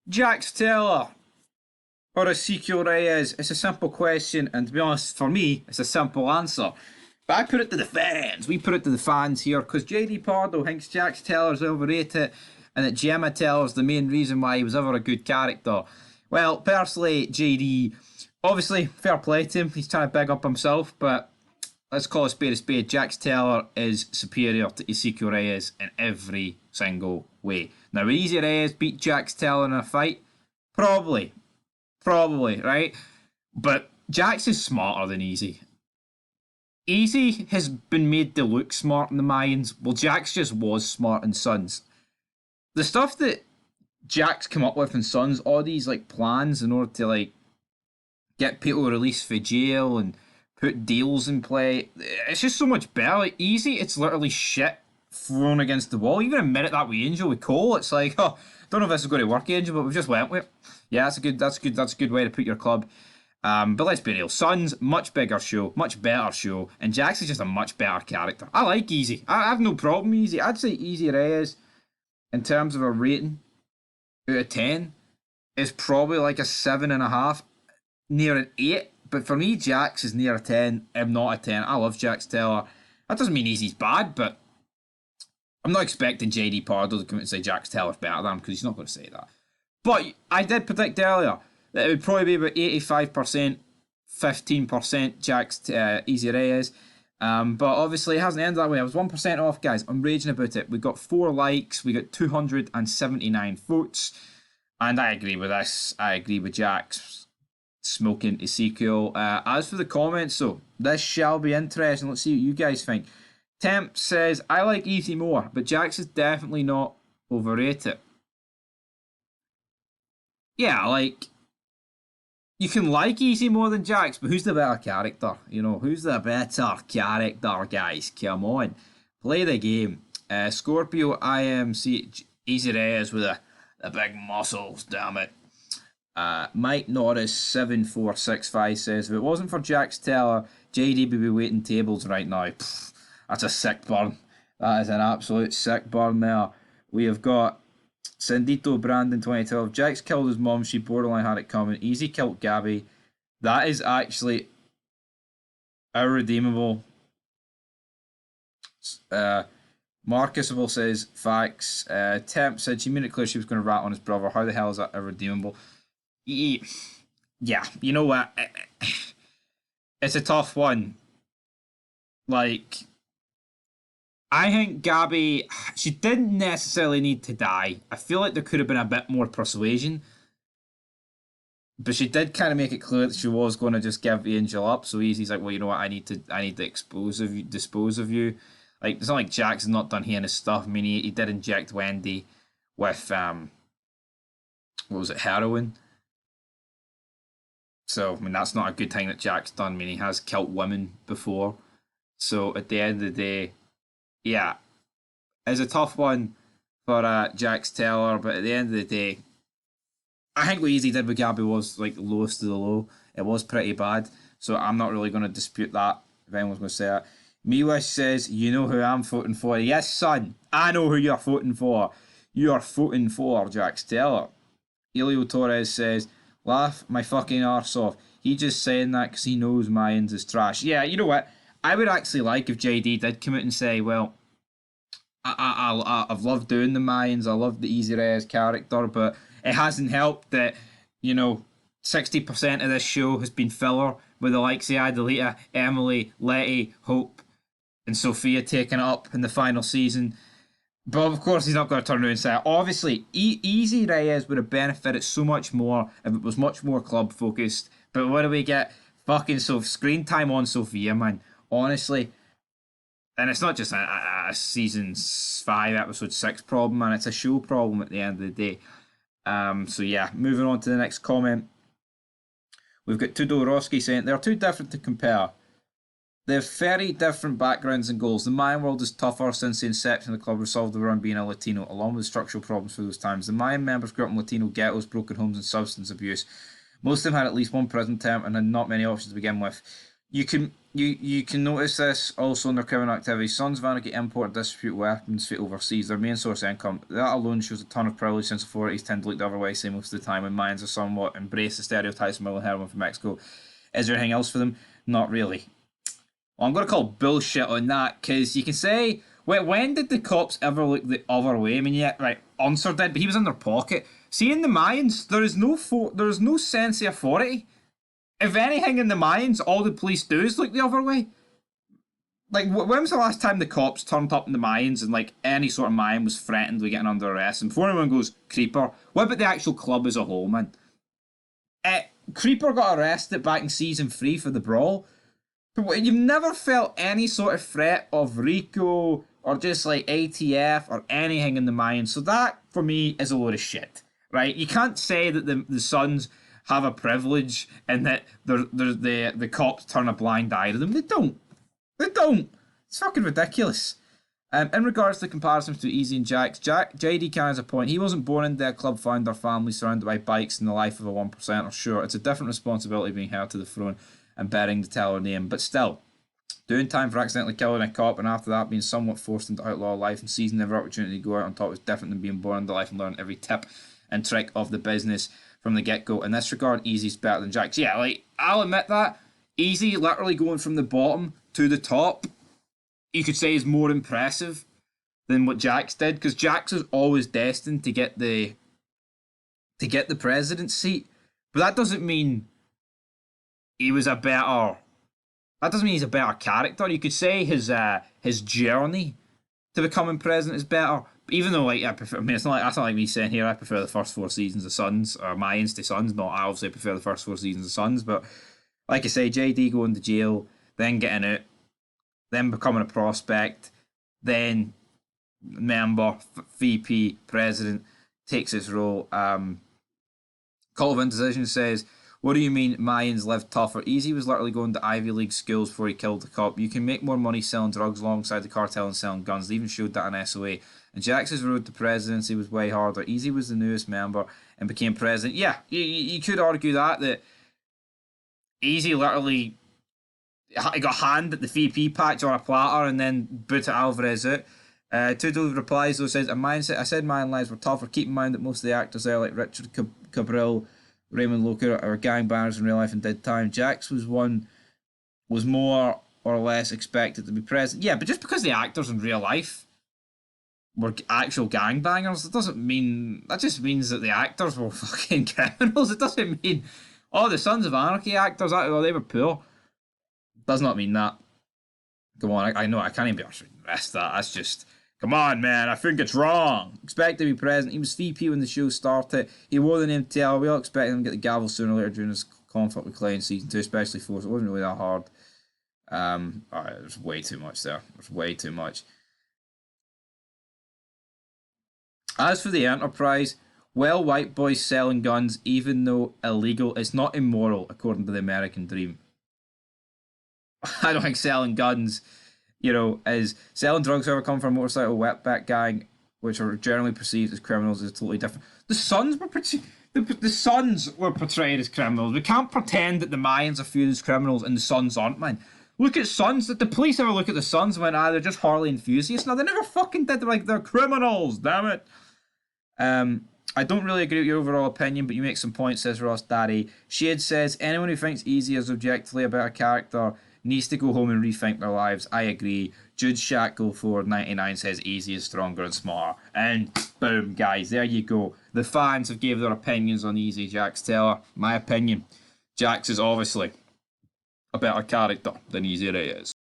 Jax Teller or Ezekiel Reyes? It's a simple question, and to be honest, for me, it's a simple answer. But I put it to the fans. We put it to the fans here because JD Pardo thinks Jax Teller's overrated and that Gemma Teller's the main reason why he was ever a good character. Well, personally, JD, obviously, fair play to him. He's trying to big up himself, but let's call a spade a spade. Jax Teller is superior to Ezekiel Reyes in every single way. Now, will Easy Reyes beat Jax Teller in a fight? Probably. Probably, right? But Jax is smarter than Easy. Easy has been made to look smart in the Mayans. Well, Jax just was smart in Sons. The stuff that Jax come up with in Sons, all these like plans in order to like get people released for jail and put deals in play. It's just so much better. Like, Easy, it's literally shit thrown against the wall. Even admit it that way, Angel with Cole. It's like, oh, don't know if this is going to work, Angel, but we just went with it. Yeah, that's a good way to put your club. But let's be real, Sun's much bigger show, much better show, and Jax is just a much better character. I like Easy. I have no problem Easy. I'd say Easy Reyes, in terms of a rating out of 10, is probably like a 7.5, near an 8. But for me, Jax is near a 10. I'm not a 10. I love Jax Teller. That doesn't mean Easy's bad, but I'm not expecting JD Pardo to come out and say Jax Teller's better than him because he's not going to say that. But I did predict earlier that it would probably be about 85%, 15% Jax Easy Reyes. But obviously it hasn't ended that way. I was 1% off, guys. I'm raging about it. We got 4 likes. We got 279 votes. And I agree with this. I agree with Jax smoking Ezekiel. As for the comments, though, this shall be interesting. Let's see what you guys think. Temp says, I like Easy more, but Jax is definitely not overrated. Yeah, like, you can like Easy more than Jax, but who's the better character? You know, who's the better character, guys? Come on. Play the game. Scorpio IMC Easy Reyes with the big muscles, damn it. Mike Norris 7465 says, if it wasn't for Jax Teller, JD would be waiting tables right now. Pfft, that's a sick burn. That is an absolute sick burn there. We have got Sandito Brandon 2012. Jax killed his mom. She borderline had it coming. Easy killed Gabby. That is actually irredeemable. Marcusable says facts. Temp said she made it clear she was going to rat on his brother. How the hell is that irredeemable? Yeah, you know what? It's a tough one. Like, I think Gabby, she didn't necessarily need to die. I feel like there could have been a bit more persuasion. But she did kind of make it clear that she was going to just give the Angel up. So Easy's like, well, you know what? I need to dispose of you. Like, it's not like Jack's not done here and his stuff. I mean, he did inject Wendy with what was it, heroin. So I mean, that's not a good thing that Jack's done. I mean, he has killed women before. So at the end of the day, yeah, it's a tough one for Jax Teller. But at the end of the day, I think what Easy did with Gabby was like the lowest of the low. It was pretty bad. So I'm not really going to dispute that if anyone's going to say it. Miwish says, you know who I'm voting for. Yes, son, I know who you're voting for. You are voting for Jax Teller. Elio Torres says, laugh my fucking arse off. He just saying that because he knows Mayans is trash. Yeah, you know what? I would actually like if JD did come out and say, well, I've loved doing the Mayans. I love the Easy Reyes character, but it hasn't helped that, 60% of this show has been filler with the likes of Adelita, Emily, Letty, Hope, and Sophia taking it up in the final season. But of course, he's not going to turn around and say, obviously, Easy Reyes would have benefited so much more if it was much more club focused. But what do we get? Fucking screen time on Sophia, man. Honestly. And it's not just a season 5, episode 6 problem, man. It's a show problem at the end of the day. So yeah, moving on to the next comment. We've got Tudorowski saying, they're too different to compare. They have very different backgrounds and goals. The Mayan world is tougher since the inception of the club resolved around being a Latino, along with structural problems for those times. The Mayan members grew up in Latino ghettos, broken homes, and substance abuse. Most of them had at least one prison term and had not many options to begin with. you can notice this also in their criminal activity. Sons of Anarchy import and distribute weapons for overseas, their main source of income. That alone shows a ton of privilege since authorities tend to look the other way, say most of the time when Mayans are somewhat embrace the stereotypes of Middle Heroin from Mexico. Is there anything else for them? Not really. Well, I'm going to call bullshit on that, because you can say, when did the cops ever look the other way? I mean, yeah, right, Unser did, but he was in their pocket. See, in the Mayans, there is no sense of authority. If anything, in the Mayans, all the police do is look the other way. Like, when was the last time the cops turned up in the Mayans and, like, any sort of Mayan was threatened with getting under arrest? And before anyone goes, Creeper, what about the actual club as a whole, man? Creeper got arrested back in season 3 for the brawl. But you've never felt any sort of threat of Rico or just, like, ATF or anything in the Mayans. So that, for me, is a load of shit, right? You can't say that the Sons have a privilege and that the cops turn a blind eye to them. They don't. They don't. It's fucking ridiculous. In regards to the comparisons to Easy and Jax, JD has a point. He wasn't born into a club founder family surrounded by bikes and the life of a 1%. Or sure, it's a different responsibility being held to the throne and bearing the Teller name. But still, doing time for accidentally killing a cop and after that being somewhat forced into outlaw life and seizing every opportunity to go out on top was different than being born into life and learn every tip and trick of the business from the get-go. In this regard, Easy's better than Jax. Yeah, like, I'll admit that. Easy literally going from the bottom to the top, you could say, is more impressive than what Jax did, because Jax was always destined to get the president's seat. But that doesn't mean he was a better... That doesn't mean he's a better character. You could say his journey to becoming president is better. Even though, like, I prefer, I mean, that's not like me saying here I prefer the first 4 seasons of Sons, or Mayans to Sons. No, I obviously prefer the first 4 seasons of Sons, but like I say, JD going to jail, then getting out, then becoming a prospect, then member, VP, president, takes his role. Call of Indecision says, what do you mean Mayans lived tougher? Easy was literally going to Ivy League schools before he killed the cop. You can make more money selling drugs alongside the cartel and selling guns. They even showed that on SOA. And Jax's road to presidency was way harder. Easy was the newest member and became president. Yeah, you could argue that Easy literally got handed the VP patch on a platter and then booted Alvarez out. Tudor replies though, says, I said Mayan lives were tougher. Keep in mind that most of the actors there, like Richard Cabral, Raymond Loker, are gangbangers in real life and did time. Jax was more or less expected to be president. Yeah, but just because the actors in real life were actual gangbangers, that just means that the actors were fucking criminals. It doesn't mean, the Sons of Anarchy actors, they were poor. Does not mean that. Come on, I know, I can't even be honest with the rest of that. That's just, come on, man, I think it's wrong. Expect to be president. He was VP when the show started. He wore the name TL. We all expected him to get the gavel sooner or later during his conflict with Clay in season 2, especially 4, so it wasn't really that hard. Alright, there's way too much there. There's way too much. As for the Enterprise, well, white boys selling guns, even though illegal, is not immoral, according to the American dream. I don't think selling guns, is selling drugs, however, come from a motorcycle wetback gang, which are generally perceived as criminals, is totally different. The Sons were portrayed as criminals. We can't pretend that the Mayans are viewed as criminals and the Sons aren't, man. Look at Sons. Did the police ever look at the Sons and went, they're just Harley enthusiasts? No, they never fucking did. They're like, they're criminals, damn it. I don't really agree with your overall opinion, but you make some points, says Ross Daddy. Shade says, anyone who thinks Easy is objectively a better character needs to go home and rethink their lives. I agree. Jude Shackle for 99 says Easy is stronger and smarter. And boom, guys, there you go. The fans have gave their opinions on Easy Jax Teller. My opinion, Jax is obviously a better character than Easy Reyes.